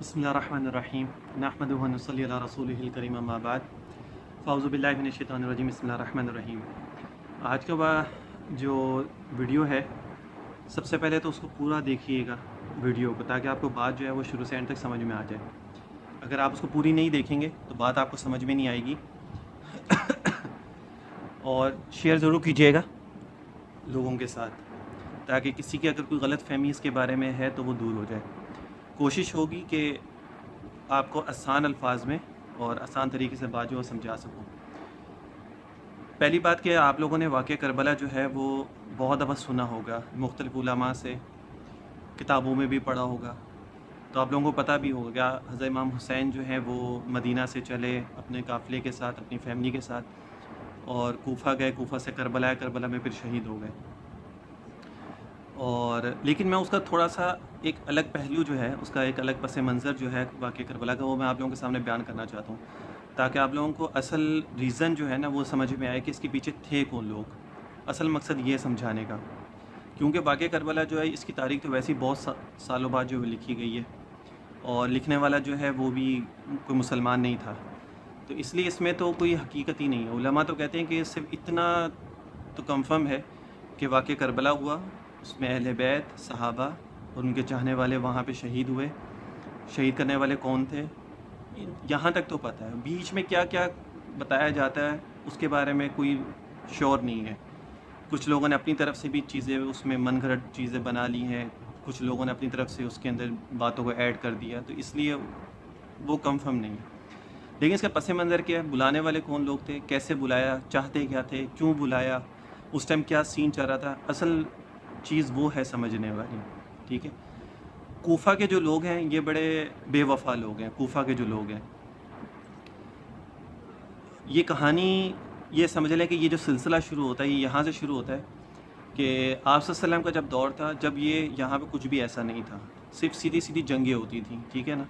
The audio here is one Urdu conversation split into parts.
بسم اللہ الرحمن الرحیم نحمدہ و نصلی علی رسولہ الکریم اما بعد فاعوذ باللہ من الشیطان الرجیم بسم اللہ الرحمن الرحیم۔ آج کا جو ویڈیو ہے، سب سے پہلے تو اس کو پورا دیکھیے گا ویڈیو کو، تاکہ آپ کو بات جو ہے وہ شروع سے اینڈ تک سمجھ میں آ جائے۔ اگر آپ اس کو پوری نہیں دیکھیں گے تو بات آپ کو سمجھ میں نہیں آئے گی۔ اور شیئر ضرور کیجیے گا لوگوں کے ساتھ، تاکہ کسی کی اگر کوئی غلط فہمی اس کے بارے میں ہے تو وہ دور ہو جائے۔ کوشش ہوگی کہ آپ کو آسان الفاظ میں اور آسان طریقے سے بات جو ہے سمجھا سکوں۔ پہلی بات کہ آپ لوگوں نے واقعہ کربلا جو ہے وہ بہت دفعہ سنا ہوگا، مختلف علماء سے، کتابوں میں بھی پڑھا ہوگا، تو آپ لوگوں کو پتہ بھی ہوگا حضرت امام حسین جو ہے وہ مدینہ سے چلے اپنے قافلے کے ساتھ، اپنی فیملی کے ساتھ، اور کوفہ گئے، کوفہ سے کربلا ہے، کربلا میں پھر شہید ہو گئے۔ اور لیکن میں اس کا تھوڑا سا ایک الگ پہلو جو ہے، اس کا ایک الگ پس منظر جو ہے واقعہ کربلا کا، وہ میں آپ لوگوں کے سامنے بیان کرنا چاہتا ہوں، تاکہ آپ لوگوں کو اصل ریزن جو ہے نا وہ سمجھ میں آئے کہ اس کے پیچھے تھے کون لوگ۔ اصل مقصد یہ سمجھانے کا، کیونکہ واقعہ کربلا جو ہے اس کی تاریخ تو ویسے ہی بہت سالوں بعد جو لکھی گئی ہے، اور لکھنے والا جو ہے وہ بھی کوئی مسلمان نہیں تھا، تو اس لیے اس میں تو کوئی حقیقت ہی نہیں ہے۔ علماء تو کہتے ہیں کہ صرف اتنا تو کنفرم ہے کہ واقعہ کربلا ہوا، اس میں اہل بیت، صحابہ اور ان کے چاہنے والے وہاں پہ شہید ہوئے۔ شہید کرنے والے کون تھے یہاں تک تو پتہ ہے، بیچ میں کیا کیا بتایا جاتا ہے اس کے بارے میں کوئی شور نہیں ہے۔ کچھ لوگوں نے اپنی طرف سے بھی چیزیں اس میں من گھڑت چیزیں بنا لی ہیں، کچھ لوگوں نے اپنی طرف سے اس کے اندر باتوں کو ایڈ کر دیا، تو اس لیے وہ کنفرم نہیں ہے۔ لیکن اس کا پس منظر کیا ہے، بلانے والے کون لوگ تھے، کیسے بلایا، چاہتے کیا تھے، کیوں بلایا، اس ٹائم کیا سین چل رہا تھا، اصل چیز وہ ہے سمجھنے والی، ٹھیک ہے۔ کوفہ کے جو لوگ ہیں یہ بڑے بے وفا لوگ ہیں۔ کوفہ کے جو لوگ ہیں، یہ کہانی یہ سمجھ لیں کہ یہ جو سلسلہ شروع ہوتا ہے یہ یہاں سے شروع ہوتا ہے کہ آپ صلی اللہ علیہ وسلم کا جب دور تھا، جب یہ یہاں پہ کچھ بھی ایسا نہیں تھا، صرف سیدھی سیدھی جنگیں ہوتی تھیں، ٹھیک ہے نا۔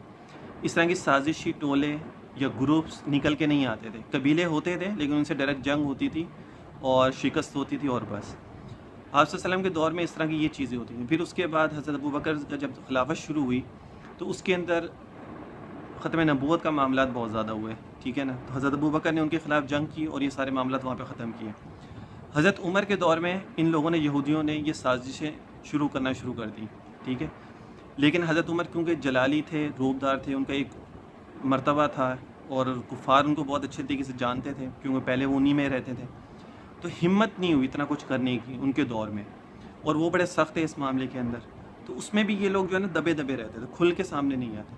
اس طرح کی سازشی ٹولے یا گروپس نکل کے نہیں آتے تھے، قبیلے ہوتے تھے لیکن ان سے ڈائریکٹ جنگ ہوتی تھی اور شکست ہوتی تھی، اور بس۔ آپ صلی اللہ علیہ وسلم کے دور میں اس طرح کی یہ چیزیں ہوتی تھیں۔ پھر اس کے بعد حضرت ابوبکر کا جب خلافت شروع ہوئی تو اس کے اندر ختم نبوت کا معاملات بہت زیادہ ہوئے، ٹھیک ہے نا۔ تو حضرت ابوبکر نے ان کے خلاف جنگ کی اور یہ سارے معاملات وہاں پہ ختم کیے۔ حضرت عمر کے دور میں ان لوگوں نے، یہودیوں نے، یہ سازشیں شروع کرنا شروع کر دی، ٹھیک ہے۔ لیکن حضرت عمر کیونکہ جلالی تھے، روبدار تھے، ان کا ایک مرتبہ تھا اور کفار ان کو بہت اچھے طریقے سے جانتے تھے کیونکہ پہلے وہ انہی میں رہتے تھے، تو ہمت نہیں ہوئی اتنا کچھ کرنے کی ان کے دور میں، اور وہ بڑے سخت ہیں اس معاملے کے اندر، تو اس میں بھی یہ لوگ جو ہے نا دبے دبے رہتے تھے، کھل کے سامنے نہیں آتے۔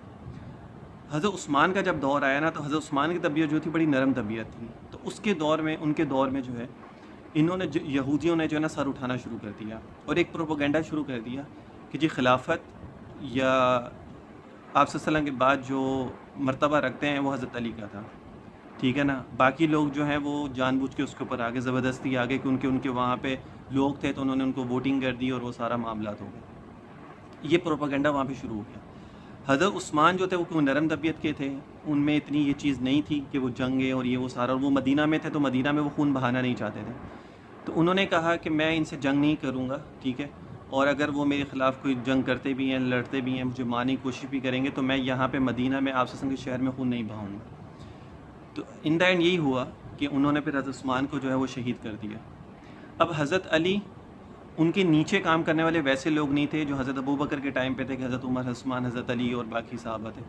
حضرت عثمان کا جب دور آیا نا تو حضرت عثمان کی طبیعت جو تھی بڑی نرم طبیعت تھی، تو اس کے دور میں، ان کے دور میں جو ہے انہوں نے یہودیوں نے جو ہے نا سر اٹھانا شروع کر دیا اور ایک پروپیگنڈا شروع کر دیا کہ جی خلافت یا آپ صلی اللہ علیہ وسلم کے بعد جو مرتبہ رکھتے ہیں وہ حضرت علی کا تھا، ٹھیک ہے نا۔ باقی لوگ جو ہیں وہ جان بوجھ کے اس کے اوپر آگے زبردستی آگے کہ ان کے وہاں پہ لوگ تھے تو انہوں نے ان کو ووٹنگ کر دی اور وہ سارا معاملات ہو گئے۔ یہ پروپیگنڈا وہاں پہ شروع ہو گیا۔ حضرت عثمان جو تھے وہ کوئی نرم طبیعت کے تھے، ان میں اتنی یہ چیز نہیں تھی کہ وہ جنگیں اور یہ وہ سارا، اور وہ مدینہ میں تھے تو مدینہ میں وہ خون بہانا نہیں چاہتے تھے، تو انہوں نے کہا کہ میں ان سے جنگ نہیں کروں گا، ٹھیک ہے، اور اگر وہ میرے خلاف کوئی جنگ کرتے بھی ہیں، لڑتے بھی ہیں، مجھے مارنے کی کوشش بھی کریں گے تو میں یہاں پہ مدینہ میں آپ صلی اللہ علیہ وسلم کے شہر میں خون نہیں بہاؤں گا۔ تو ان دا اینڈ یہی ہوا کہ انہوں نے پھر حضرت عثمان کو جو ہے وہ شہید کر دیا۔ اب حضرت علی، ان کے نیچے کام کرنے والے ویسے لوگ نہیں تھے جو حضرت ابوبکر کے ٹائم پہ تھے کہ حضرت عمر، حضرت عثمان، حضرت علی اور باقی صحابہ تھے،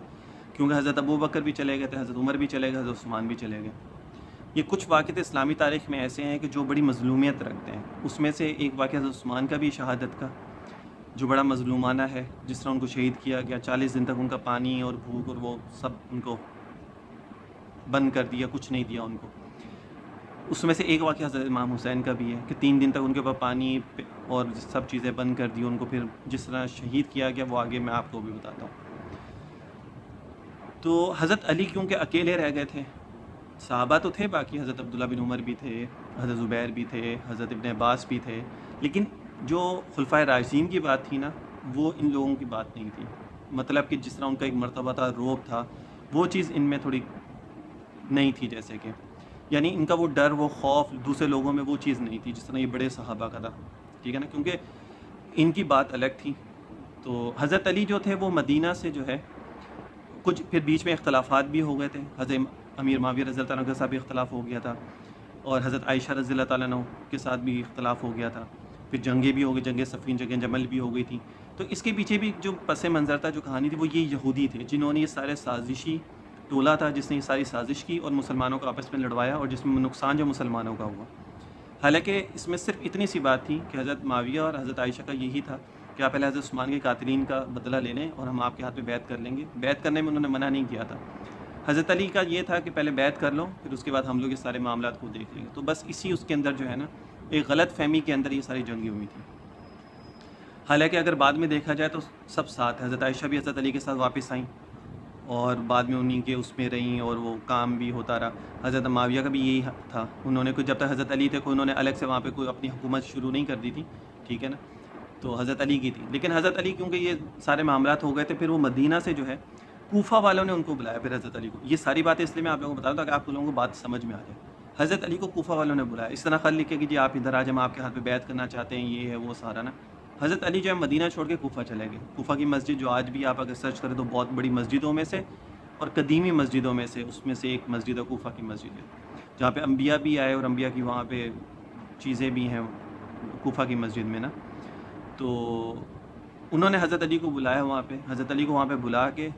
کیونکہ حضرت ابوبکر بھی چلے گئے تھے، حضرت عمر بھی چلے گئے، حضرت عثمان بھی چلے گئے۔ یہ کچھ واقعات اسلامی تاریخ میں ایسے ہیں کہ جو بڑی مظلومیت رکھتے ہیں، اس میں سے ایک واقعہ حضرت عثمان کا بھی، شہادت کا، جو بڑا مظلومانہ ہے، جس طرح ان کو شہید کیا گیا، 40 دن تک ان کا پانی اور بھوک اور وہ سب ان کو بند کر دیا، کچھ نہیں دیا ان کو۔ اس میں سے ایک واقعہ حضرت امام حسین کا بھی ہے کہ 3 دن تک ان کے اوپر پانی اور سب چیزیں بند کر دی ان کو، پھر جس طرح شہید کیا گیا وہ آگے میں آپ کو بھی بتاتا ہوں۔ تو حضرت علی کیونکہ اکیلے رہ گئے تھے، صحابہ تو تھے باقی، حضرت عبداللہ بن عمر بھی تھے، حضرت زبیر بھی تھے، حضرت ابن عباس بھی تھے، لیکن جو خلفائے راشدین کی بات تھی نا وہ ان لوگوں کی بات نہیں تھی، مطلب کہ جس طرح ان کا ایک مرتبہ تھا، روب تھا، وہ چیز ان میں تھوڑی نہیں تھی، جیسے کہ یعنی ان کا وہ ڈر، وہ خوف دوسرے لوگوں میں وہ چیز نہیں تھی جس طرح یہ بڑے صحابہ کا تھا، ٹھیک ہے نا، کیونکہ ان کی بات الگ تھی۔ تو حضرت علی جو تھے وہ مدینہ سے جو ہے کچھ پھر بیچ میں اختلافات بھی ہو گئے تھے، حضرت امیر معاویہ رضی اللہ تعالیٰ عنہ کے ساتھ بھی اختلاف ہو گیا تھا، اور حضرت عائشہ رضی اللہ تعالیٰ عنہ کے ساتھ بھی اختلاف ہو گیا تھا، پھر جنگیں بھی ہو گئی، جنگ صفین، جنگ جمل بھی ہو گئی تھی. تو اس کے پیچھے بھی جو پس منظر تھا، جو کہانی تھی، وہ یہ یہودی تھے جنہوں نے یہ سارے سازشی ٹولہ تھا جس نے یہ ساری سازش کی اور مسلمانوں کو آپس میں لڑوایا، اور جس میں نقصان جو مسلمانوں کا ہوا. حالانکہ اس میں صرف اتنی سی بات تھی کہ حضرت معاویہ اور حضرت عائشہ کا یہی تھا کہ آپ پہلے حضرت عثمان کے قاتلین کا بدلہ لے لیں اور ہم آپ کے ہاتھ میں بیعت کر لیں گے. بیعت کرنے میں انہوں نے منع نہیں کیا تھا. حضرت علی کا یہ تھا کہ پہلے بیعت کر لو، پھر اس کے بعد ہم لوگ یہ سارے معاملات کو دیکھ لیں گے. تو بس اسی اس کے اندر جو ہے نا ایک غلط فہمی کے اندر یہ ساری جنگیں ہوئی تھیں. حالانکہ اگر بعد میں دیکھا جائے تو سب ساتھ، حضرت عائشہ بھی حضرت علی کے ساتھ واپس آئیں اور بعد میں انہیں کے اس میں رہیں اور وہ کام بھی ہوتا رہا. حضرت معاویہ کا بھی یہی تھا، انہوں نے کوئی جب تک حضرت علی تھے کوئی انہوں نے الگ سے وہاں پہ کوئی اپنی حکومت شروع نہیں کر دی تھی، ٹھیک ہے نا، تو حضرت علی کی تھی. لیکن حضرت علی کیونکہ یہ سارے معاملات ہو گئے تھے، پھر وہ مدینہ سے جو ہے کوفہ والوں نے ان کو بلایا پھر حضرت علی کو. یہ ساری باتیں اس لیے میں آپ لوگوں کو بتا رہا ہوں تاکہ آپ لوگوں کو بات سمجھ میں آ جائے. حضرت علی کو کوفہ والوں نے بلایا، اس طرح خط لکھے کہ جی آپ ادھر آ جائیں، ہم آپ کے ہاتھ پہ بیعت کرنا چاہتے ہیں، یہ ہے وہ سارا نا. حضرت علی جو ہے مدینہ چھوڑ کے کوفہ چلے گئے. کوفہ کی مسجد جو آج بھی آپ اگر سرچ کریں تو بہت بڑی مسجدوں میں سے اور قدیمی مسجدوں میں سے اس میں سے ایک مسجد ہے، کوفہ کی مسجد ہے، جہاں پہ انبیاء بھی آئے اور انبیاء کی وہاں پہ چیزیں بھی ہیں کوفہ کی مسجد میں نا. تو انہوں نے حضرت علی کو بلایا وہاں پہ. حضرت علی کو وہاں پہ بلا کے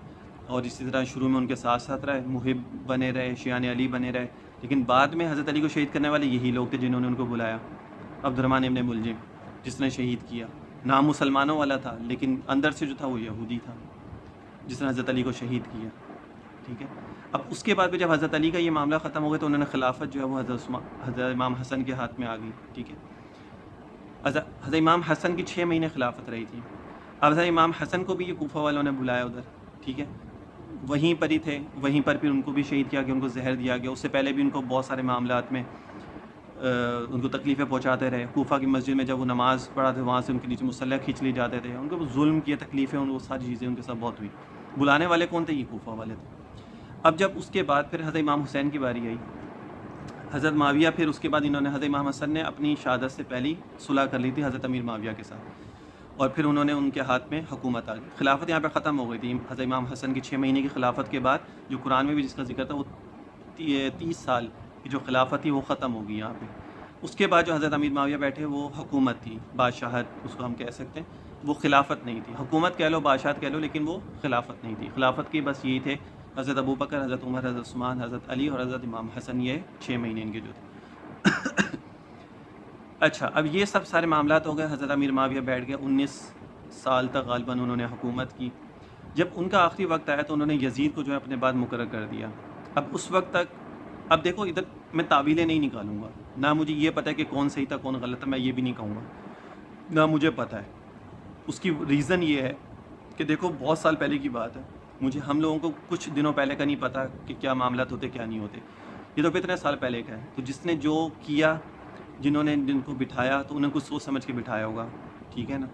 اور اسی طرح شروع میں ان کے ساتھ ساتھ رہے، محب بنے رہے، شیعان علی بنے رہے. لیکن بعد میں حضرت علی کو شہید کرنے والے یہی لوگ تھے جنہوں نے ان کو بلایا. عبد الرحمن ابن ملجم جس نے شہید کیا، نام مسلمانوں والا تھا لیکن اندر سے جو تھا وہ یہودی تھا، جس نے حضرت علی کو شہید کیا. ٹھیک ہے. اب اس کے بعد جب حضرت علی کا یہ معاملہ ختم ہو گیا تو انہوں نے خلافت جو ہے وہ حضرت امام حسن کے ہاتھ میں آ گئی. ٹھیک ہے. حضرت امام حسن کی 6 مہینے خلافت رہی تھی. اب حضرت امام حسن کو بھی یہ کوفہ والوں نے بلایا ادھر. ٹھیک ہے. وہیں پر ہی تھے، وہیں پر پھر ان کو بھی شہید کیا گیا، ان کو زہر دیا گیا. اس سے پہلے بھی ان کو بہت سارے معاملات میں ان کو تکلیفیں پہنچاتے رہے. کوفہ کی مسجد میں جب وہ نماز پڑھاتے وہاں سے ان کے نیچے مسلح کھینچ لی جاتے تھے، ان کو ظلم کیے، تکلیفیں، ان وہ ساری چیزیں ان کے ساتھ بہت ہوئی. بلانے والے کون تھے؟ یہ کوفہ والے تھے. اب جب اس کے بعد پھر حضرت امام حسین کی باری آئی، حضرت معاویہ، پھر اس کے بعد انہوں نے حضرت امام حسن نے اپنی شہادت سے پہلی صلح کر لی تھی حضرت امیر معاویہ کے ساتھ، اور پھر انہوں نے ان کے ہاتھ میں حکومت آ گئی. خلافت یہاں پہ ختم ہو گئی تھی. حضرت امام حسن کی 6 مہینے کی خلافت کے بعد جو قرآن میں بھی جس کا ذکر تھا وہ 30 سال کی جو خلافت تھی وہ ختم ہو گئی یہاں پہ. اس کے بعد جو حضرت امیر معاویہ بیٹھے وہ حکومت تھی، بادشاہت اس کو ہم کہہ سکتے ہیں. وہ خلافت نہیں تھی. حکومت کہہ لو، بادشاہت کہہ لو، لیکن وہ خلافت نہیں تھی. خلافت کی بس یہی تھے حضرت ابو بکر، حضرت عمر، حضرت عثمان، حضرت علی اور حضرت امام حسن. یہ 6 مہینے ان کے جو تھے. اچھا، اب یہ سب سارے معاملات ہو گئے. حضرت امیر معاویہ بیٹھ گئے. 19 سال تک غالباً انہوں نے حکومت کی. جب ان کا آخری وقت آیا تو انہوں نے یزید کو جو ہے اپنے بعد مقرر کر دیا. اب اس وقت تک، اب دیکھو ادھر میں تعویلیں نہیں نکالوں گا، نہ مجھے یہ پتہ ہے کہ کون صحیح تھا کون غلط تھا، میں یہ بھی نہیں کہوں گا، نہ مجھے پتہ ہے. اس کی ریزن یہ ہے کہ دیکھو بہت سال پہلے کی بات ہے. مجھے ہم لوگوں کو کچھ دنوں پہلے کا نہیں پتہ کہ کیا معاملات ہوتے کیا نہیں ہوتے. یہ تو اتنے سال پہلے کا ہے. تو جس نے جو کیا، جنہوں نے جن کو بٹھایا تو انہیں کچھ سوچ سمجھ کے بٹھایا ہوگا. ٹھیک ہے نا.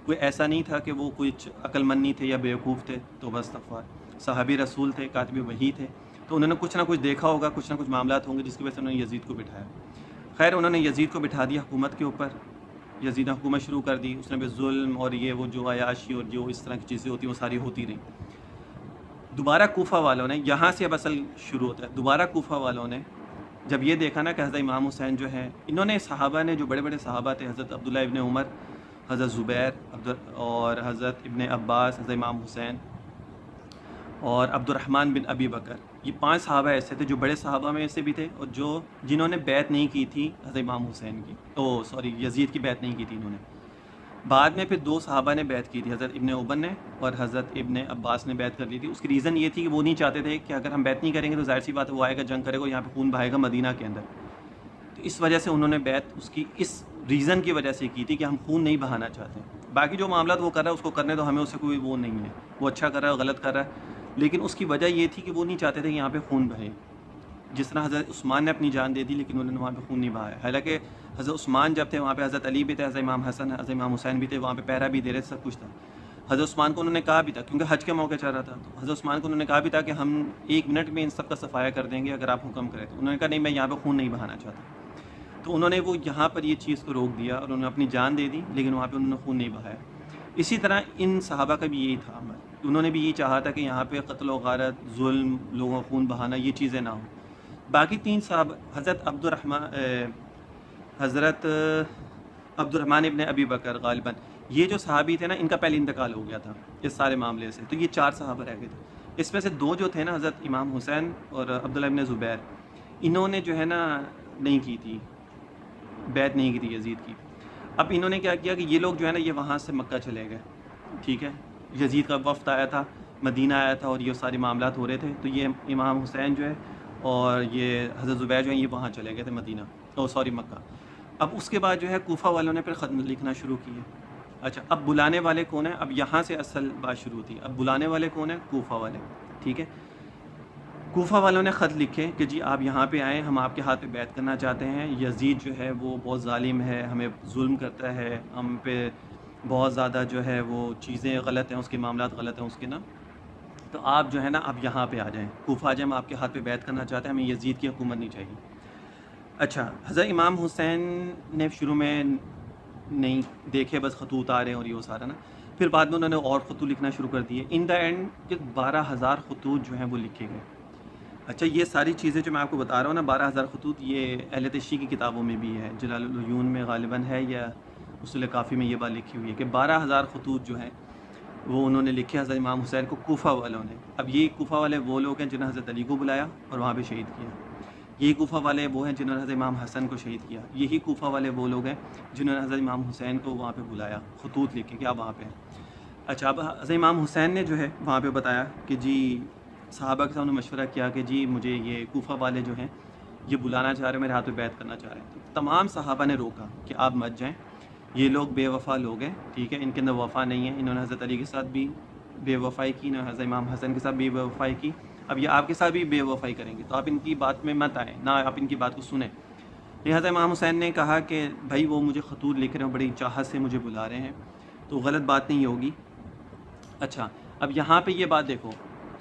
کوئی ایسا نہیں تھا کہ وہ کچھ عقل مند نہیں تھے یا بیوقوف تھے. تو بس استغفار، صحابی رسول تھے، کاتب وحی تھے، تو انہوں نے کچھ نہ کچھ دیکھا ہوگا، کچھ نہ کچھ معاملات ہوں گے جس کی وجہ سے انہوں نے یزید کو بٹھایا. خیر، انہوں نے یزید کو بٹھا دیا حکومت کے اوپر. یزید نے حکومت شروع کر دی. اس نے بھی ظلم اور یہ وہ جو عیاشی اور جو اس طرح کی چیزیں ہوتی ہیں وہ ساری ہوتی رہیں. دوبارہ کوفہ والوں نے، یہاں سے اب اصل شروع ہوتا ہے، دوبارہ کوفہ والوں نے جب یہ دیکھا نا کہ حضرت امام حسین جو ہیں، انہوں نے صحابہ نے جو بڑے بڑے صحابہ تھے، حضرت عبداللہ ابن عمر، حضرت زبیر اور حضرت ابن عباس، حضرت امام حسین اور عبد الرحمن بن ابی بکر، یہ 5 صحابہ ایسے تھے جو بڑے صحابہ میں سے بھی تھے اور جنہوں نے بیعت نہیں کی تھی حضرت امام حسین کی، یزید کی بیعت نہیں کی تھی انہوں نے. بعد میں پھر 2 صحابہ نے بیعت کی تھی، حضرت ابن عبر نے اور حضرت ابن عباس نے بیعت کر لی تھی. اس کی ریزن یہ تھی کہ وہ نہیں چاہتے تھے کہ اگر ہم بیعت نہیں کریں گے تو ظاہر سی بات ہے وہ آئے گا، جنگ کرے گا، یہاں پہ خون بہائے گا مدینہ کے اندر. تو اس وجہ سے انہوں نے بیعت اس کی اس ریزن کی وجہ سے کی تھی کہ ہم خون نہیں بہانا چاہتے. باقی جو معاملات وہ کر رہا ہے اس کو کرنے تو ہمیں اس سے کوئی وہ نہیں ہے، وہ اچھا کر رہا ہے غلط کر رہا ہے، لیکن اس کی وجہ یہ تھی کہ وہ نہیں چاہتے تھے کہ یہاں پہ خون بہے. جس طرح حضرت عثمان نے اپنی جان دے دی لیکن انہوں نے وہاں پہ خون نہیں بہایا. حالانکہ حضرت عثمان جب تھے وہاں پہ حضرت علی بھی تھے، حضرت امام حسن، حضرت امام حسین بھی تھے، وہاں پہ پہرا بھی دے رہے، سب کچھ تھا. حضرت عثمان کو انہوں نے کہا بھی تھا، کیونکہ حج کے موقع چل رہا تھا، تو حضرت عثمان کو انہوں نے کہا بھی تھا کہ ہم 1 منٹ میں ان سب کا صفایا کر دیں گے اگر آپ حکم کریں. تو انہوں نے کہا نہیں، میں یہاں پہ خون نہیں بہانا چاہتا. تو انہوں نے وہ یہاں پر یہ چیز کو روک دیا اور انہوں نے اپنی جان دے دی، لیکن وہاں پہ انہوں نے خون نہیں بہایا. اسی طرح ان صحابہ کا بھی یہی تھا عمل. انہوں نے بھی یہ چاہا تھا کہ یہاں پہ قتل و غارت، ظلم، لوگوں کا خون بہانا، یہ چیزیں نہ ہوں۔ باقی 3 صاحب حضرت عبد الرحمن ابن ابی بکر غالباً، یہ جو صحابی تھے نا، ان کا پہلے انتقال ہو گیا تھا اس سارے معاملے سے، تو یہ 4 صحابہ رہ گئے تھے۔ اس میں سے 2 جو تھے نا، حضرت امام حسین اور عبداللہ ابن زبیر، انہوں نے جو ہے نا نہیں کی تھی، بیعت نہیں کی تھی یزید کی۔ اب انہوں نے کیا کیا کہ یہ لوگ جو ہے نا، یہ وہاں سے مکہ چلے گئے، ٹھیک ہے، یزید کا وفد آیا تھا، مدینہ آیا تھا، اور یہ سارے معاملات ہو رہے تھے، تو یہ امام حسین جو ہے اور یہ حضرت زبیر جو ہیں، یہ وہاں چلے گئے تھے مدینہ، مکہ۔ اب اس کے بعد جو ہے کوفہ والوں نے پھر خط لکھنا شروع کیے۔ اچھا، اب بلانے والے کون ہیں؟ اب یہاں سے اصل بات شروع تھی۔ اب بلانے والے کون ہیں؟ کوفہ والے، ٹھیک ہے۔ کوفہ والوں نے خط لکھے کہ جی آپ یہاں پہ آئیں، ہم آپ کے ہاتھ پہ بیعت کرنا چاہتے ہیں، یزید جو ہے وہ بہت ظالم ہے، ہمیں ظلم کرتا ہے، ہم پہ بہت زیادہ جو ہے وہ چیزیں غلط ہیں، اس کے معاملات غلط ہیں اس کے نا، تو آپ جو ہے نا اب یہاں پہ آ جائیں، کوفہ آ جائیں، ہم آپ کے ہاتھ پہ بیعت کرنا چاہتے ہیں، ہمیں یزید کی حکومت نہیں چاہیے۔ اچھا، حضرت امام حسین نے شروع میں نہیں دیکھے، بس خطوط آ رہے ہیں اور یہ وہ سارا نا، پھر بعد میں انہوں نے اور خطوط لکھنا شروع کر دیے۔ ان دا اینڈ 12,000 خطوط جو ہیں وہ لکھے گئے۔ اچھا، یہ ساری چیزیں جو میں آپ کو بتا رہا ہوں نا، 12,000 خطوط، یہ اہل تشیع کی کتابوں میں بھی ہے، جلال العیون میں غالباً ہے، یا اصول کافی میں یہ بات لکھی ہوئی ہے کہ 12,000 خطوط جو ہیں وہ انہوں نے لکھے حضرت امام حسین کو، کوفہ والوں نے۔ اب یہ کوفہ والے وہ لوگ ہیں جنہوں نے حضرت علی کو بلایا اور وہاں پہ شہید کیا، یہی کوفہ والے وہ ہیں جنہوں نے حضرت امام حسن کو شہید کیا، یہی کوفہ والے وہ لوگ ہیں جنہوں نے حضرت امام حسین کو وہاں پہ بلایا، خطوط لکھ کے کہ آپ وہاں پہ ہیں۔ اچھا، اب حضرت امام حسین نے جو ہے وہاں پہ بتایا کہ جی صحابہ کے سامنے مشورہ کیا کہ جی مجھے یہ کوفہ والے جو ہیں یہ بلانا چاہ رہے ہیں، میرے ہاتھ پہ بیعت کرنا چاہ رہے ہیں۔ تو تمام صحابہ نے روکا کہ آپ مت جائیں، یہ لوگ بے وفا لوگ ہیں، ٹھیک ہے، ان کے اندر وفا نہیں ہے، انہوں نے حضرت علی کے ساتھ بھی بے وفائی کی، انہوں نے حضرت امام حسن کے ساتھ بھی بے وفائی کی، اب یہ آپ کے ساتھ بھی بے وفائی کریں گے، تو آپ ان کی بات میں مت آئیں، نہ آپ ان کی بات کو سنیں۔ لیکن حضرت امام حسین نے کہا کہ بھائی وہ مجھے خطوط لکھ رہے ہیں، بڑی چاہت سے مجھے بلا رہے ہیں، تو غلط بات نہیں ہوگی۔ اچھا، اب یہاں پہ یہ بات دیکھو،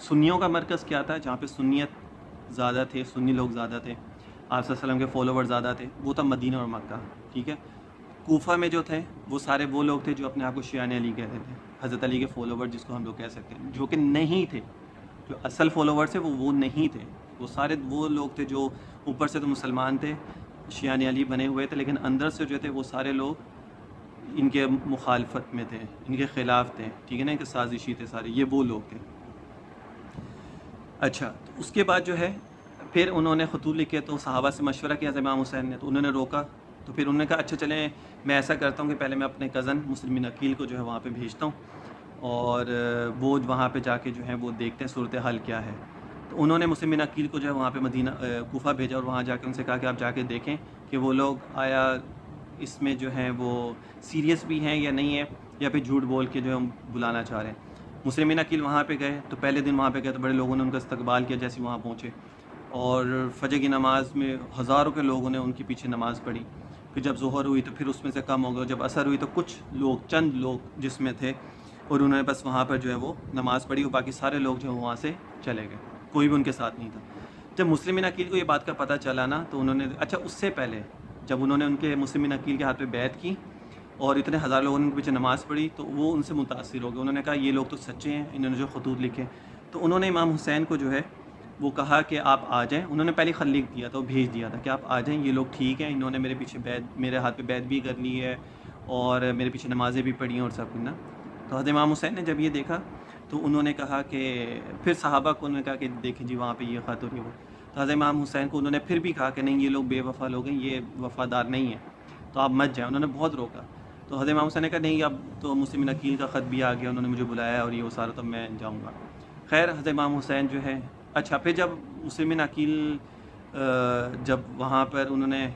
سنیوں کا مرکز کیا تھا؟ جہاں پہ سنیت زیادہ تھے، سنی لوگ زیادہ تھے، آپ صلی اللہ علیہ وسلم کے فالوور زیادہ تھے، وہ تھا مدینہ اور مکہ، ٹھیک ہے۔ کوفہ میں جو تھے وہ سارے وہ لوگ تھے جو اپنے آپ کو شیعہ علی کہتے تھے، حضرت علی کے فالوور جس کو ہم لوگ کہہ سکتے ہیں، جو کہ نہیں تھے، جو اصل فالوور تھے وہ نہیں تھے، وہ سارے وہ لوگ تھے جو اوپر سے تو مسلمان تھے، شیعہ علی بنے ہوئے تھے، لیکن اندر سے جو تھے وہ سارے لوگ ان کے مخالفت میں تھے، ان کے خلاف تھے، ٹھیک ہے نا، ان کے سازشی تھے سارے، یہ وہ لوگ تھے۔ اچھا، تو اس کے بعد جو ہے پھر انہوں نے خطوط لکھے، تو صحابہ سے مشورہ کیا حضرت امام حسین نے، تو انہوں نے روکا، تو پھر انہوں نے کہا اچھا چلیں میں ایسا کرتا ہوں کہ پہلے میں اپنے کزن مسلم بن عقیل کو جو ہے وہاں پہ بھیجتا ہوں، اور وہ وہاں پہ جا کے جو ہے وہ دیکھتے ہیں صورتحال کیا ہے۔ تو انہوں نے مسلم بن عقیل کو جو ہے وہاں پہ مدینہ کوفہ بھیجا، اور وہاں جا کے ان سے کہا کہ آپ جا کے دیکھیں کہ وہ لوگ آیا اس میں جو ہیں وہ سیریس بھی ہیں یا نہیں ہے، یا پھر جھوٹ بول کے جو ہے بلانا چاہ رہے ہیں۔ مسلم بن عقیل وہاں پہ گئے، تو پہلے دن وہاں پہ گئے تو بڑے لوگوں نے ان کا استقبال کیا جیسے وہاں پہنچے، اور فجر کی نماز میں ہزاروں کے لوگوں نے ان کے پیچھے نماز پڑھی، پھر جب ظہر ہوئی تو پھر اس میں سے کم ہو گئے، جب عصر ہوئی تو کچھ لوگ، چند لوگ جس میں تھے، اور انہوں نے بس وہاں پر جو ہے وہ نماز پڑھی، اور باقی سارے لوگ جو وہاں سے چلے گئے، کوئی بھی ان کے ساتھ نہیں تھا۔ جب مسلم بن عقیل کو یہ بات کا پتہ چلا نا، تو انہوں نے، اچھا اس سے پہلے جب انہوں نے ان کے مسلم بن عقیل کے ہاتھ پہ بیعت کی اور اتنے ہزار لوگوں نے ان کے پیچھے نماز پڑھی، تو وہ ان سے متاثر ہو گئے، انہوں نے کہا یہ لوگ تو سچے ہیں، انہوں نے جو خطوط لکھے، تو انہوں نے امام حسین کو جو ہے وہ کہا کہ آپ آ جائیں، انہوں نے پہلے خط لکھ دیا تھا، وہ بھیج دیا تھا کہ آپ آ جائیں، یہ لوگ ٹھیک ہیں، انہوں نے میرے پیچھے میرے ہاتھ پہ بیعت بھی کر لی ہے، اور میرے پیچھے نمازیں بھی پڑھی ہیں اور سب کچھ نا۔ تو حضرت امام حسین نے جب یہ دیکھا تو انہوں نے کہا کہ پھر صحابہ کو انہوں نے کہا کہ دیکھیں جی وہاں پہ یہ خط ہو، تو حضرت امام حسین کو انہوں نے پھر بھی کہا کہ نہیں، یہ لوگ بے وفا لوگ ہیں، یہ وفادار نہیں ہیں، تو آپ مت جائیں، انہوں نے بہت روکا۔ تو حضرت امام حسین نے کہا نہیں، اب تو مسلم بن عقیل کا خط بھی آ گیا، انہوں نے مجھے بلایا اور یہ وہ سارا، تو میں جاؤں گا۔ خیر حضرت امام حسین جو ہے، اچھا پھر جب مسلم بن عقیل جب وہاں پر انہوں نے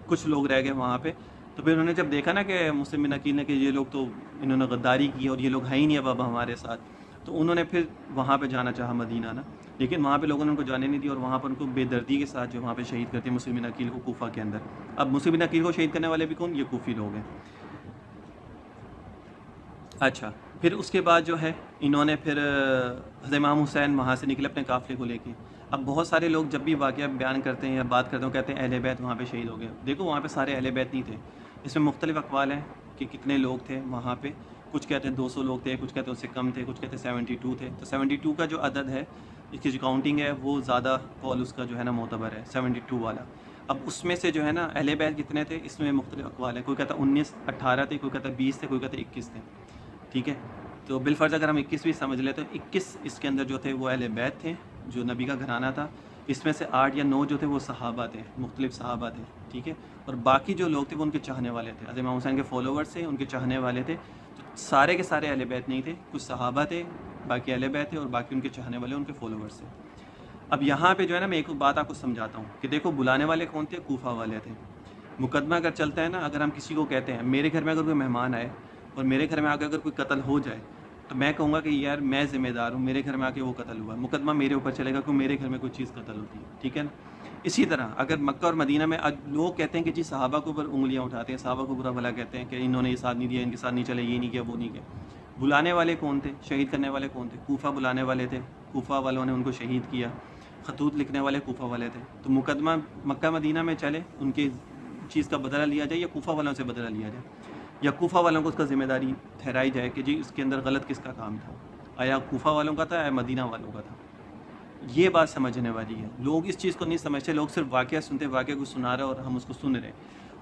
کچھ لوگ رہ گئے وہاں پہ، تو پھر انہوں نے جب دیکھا نا کہ مسلم بن عقیل نے کہ یہ لوگ تو انہوں نے غداری کی اور یہ لوگ ہیں ہی نہیں اب ہمارے ساتھ، تو انہوں نے پھر وہاں پہ جانا چاہا مدینہ نا، لیکن وہاں پہ لوگوں نے ان کو جانے نہیں دی، اور وہاں پر ان کو بے دردی کے ساتھ جو وہاں پہ شہید کرتے ہیں مسلم بن عقیل کو کوفہ کے اندر۔ اب مسلم بن عقیل کو شہید کرنے والے بھی کون؟ یہ کوفی لوگ ہیں۔ اچھا، پھر اس کے بعد جو ہے انہوں نے پھر حضرت امام حسین وہاں سے نکلے اپنے قافلے کو لے کے۔ اب بہت سارے لوگ جب بھی واقعہ بیان کرتے ہیں یا بات کرتے ہیں کہتے ہیں اہل بیت وہاں پہ شہید ہو گئے، دیکھو وہاں پہ سارے اہل بیت نہیں تھے، اس میں مختلف اقوال ہیں کہ کتنے لوگ تھے وہاں پہ، کچھ کہتے ہیں 200 لوگ تھے، کچھ کہتے ہیں اس سے کم تھے، کچھ کہتے ہیں 72 تھے. تو 72 کا جو عدد ہے اس کی جو کاؤنٹنگ ہے وہ زیادہ قول اس کا جو ہے نا معتبر ہے 72 والا. اب اس میں سے جو ہے نا اہل بیت کتنے تھے اس میں مختلف اقوال ہیں. کوئی کہتا 19 18 تھے، کوئی کہتا 20 تھے، کوئی کہتا 21 تھے. ٹھیک ہے، تو بالفرض اگر ہم 21 بھی سمجھ لیں تو 21 اس کے اندر جو تھے وہ اہل بیت تھے جو نبی کا گھرانہ تھا. اس میں سے 8 یا 9 جو تھے وہ صحابہ تھے، مختلف صحابہ تھے. ٹھیک ہے، اور باقی جو لوگ تھے وہ ان کے چاہنے والے تھے، حضرت امام حسین کے فالوورز تھے، ان کے چاہنے والے تھے. تو سارے کے سارے اہل بیت نہیں تھے، کچھ صحابہ تھے، باقی اہل بیت تھے، اور باقی ان کے چاہنے والے ان کے فالوورز تھے. اب یہاں پہ جو ہے نا میں ایک بات آپ کو سمجھاتا ہوں کہ دیکھو بلانے والے کون تھے؟ کوفہ والے تھے. مقدمہ اگر چلتا ہے نا، اگر ہم کسی کو کہتے ہیں میرے گھر میں اگر کوئی مہمان آئے اور میرے گھر میں آ کے اگر کوئی قتل ہو جائے تو میں کہوں گا کہ یار میں ذمہ دار ہوں، میرے گھر میں آ کے وہ قتل ہوا ہے، مقدمہ میرے اوپر چلے گا کہ میرے گھر میں کوئی چیز قتل ہوتی ہے. ٹھیک ہے نا. اسی طرح اگر مکہ اور مدینہ میں لوگ کہتے ہیں کہ جی صحابہ کے اوپر انگلیاں اٹھاتے ہیں، صحابہ کو برا بھلا کہتے ہیں کہ انہوں نے یہ ساتھ نہیں دیا، ان کے ساتھ نہیں چلے، یہ نہیں کیا، وہ نہیں کیا. بلانے والے کون تھے؟ شہید کرنے والے کون تھے؟ کوفہ بلانے والے تھے، کوفہ والوں نے ان کو شہید کیا. خطوط لکھنے والے کوفہ والے تھے. تو مقدمہ مکہ مدینہ میں چلے، ان کی چیز کا بدلہ لیا جائے یا کوفہ والوں سے بدلہ لیا جائے، یا کوفہ والوں کو اس کا ذمہ داری ٹھہرائی جائے کہ جی اس کے اندر غلط کس کا کام تھا، آیا کوفہ والوں کا تھا یا مدینہ والوں کا تھا. یہ بات سمجھنے والی ہے. لوگ اس چیز کو نہیں سمجھتے، لوگ صرف واقعہ سنتے، واقعہ کو سنا رہے اور ہم اس کو سن رہے.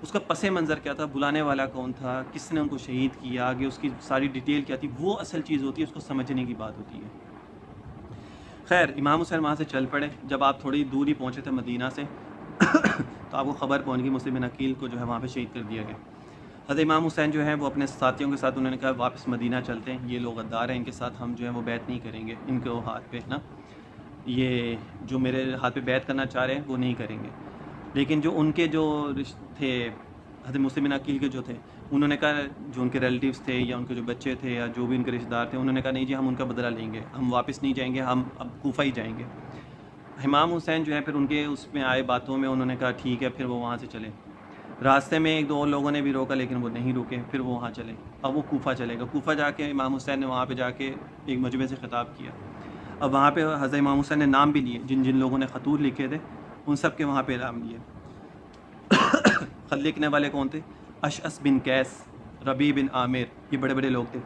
اس کا پس منظر کیا تھا، بلانے والا کون تھا، کس نے ان کو شہید کیا، آگے اس کی ساری ڈیٹیل کیا تھی، وہ اصل چیز ہوتی ہے، اس کو سمجھنے کی بات ہوتی ہے. خیر، امام حسین وہاں سے چل پڑے. جب آپ تھوڑی دور ہی پہنچے تھے مدینہ سے تو آپ کو خبر پہنچ گئی مسلم بن عقیل کو جو ہے وہاں پہ شہید کر دیا گیا. حضرت امام حسین جو ہے وہ اپنے ساتھیوں کے ساتھ انہوں نے کہا واپس مدینہ چلتے ہیں، یہ لوگ غدار ہیں، ان کے ساتھ ہم جو ہے وہ بیعت نہیں کریں گے، ان کے ہاتھ پہ نا یہ جو میرے ہاتھ پہ بیعت کرنا چاہ رہے ہیں وہ نہیں کریں گے. لیکن جو ان کے جو تھے حضرت مسلم بن عقیل کے جو تھے، انہوں نے کہا جو ان کے ریلیٹیوز تھے یا ان کے جو بچے تھے یا جو بھی ان کے رشتہ دار تھے، انہوں نے کہا نہیں جی ہم ان کا بدلہ لیں گے، ہم واپس نہیں جائیں گے، ہم اب کوفہ ہی جائیں گے. امام حسین جو ہے پھر ان کے اس میں آئے باتوں میں، انہوں نے کہا ٹھیک ہے، پھر وہ وہاں سے چلے. راستے میں ایک دو اور لوگوں نے بھی روکا لیکن وہ نہیں روکے، پھر وہ وہاں چلے. اب وہ کوفہ چلے گا. کوفہ جا کے امام حسین نے وہاں پہ جا کے ایک مجمع سے خطاب کیا. اب وہاں پہ حضرت امام حسین نے نام بھی لیے، جن جن لوگوں نے خطوط لکھے تھے ان سب کے وہاں پہ نام لیے. خط لکھنے والے کون تھے؟ اشعث بن قیس، ربیع بن عامر، یہ بڑے بڑے لوگ تھے.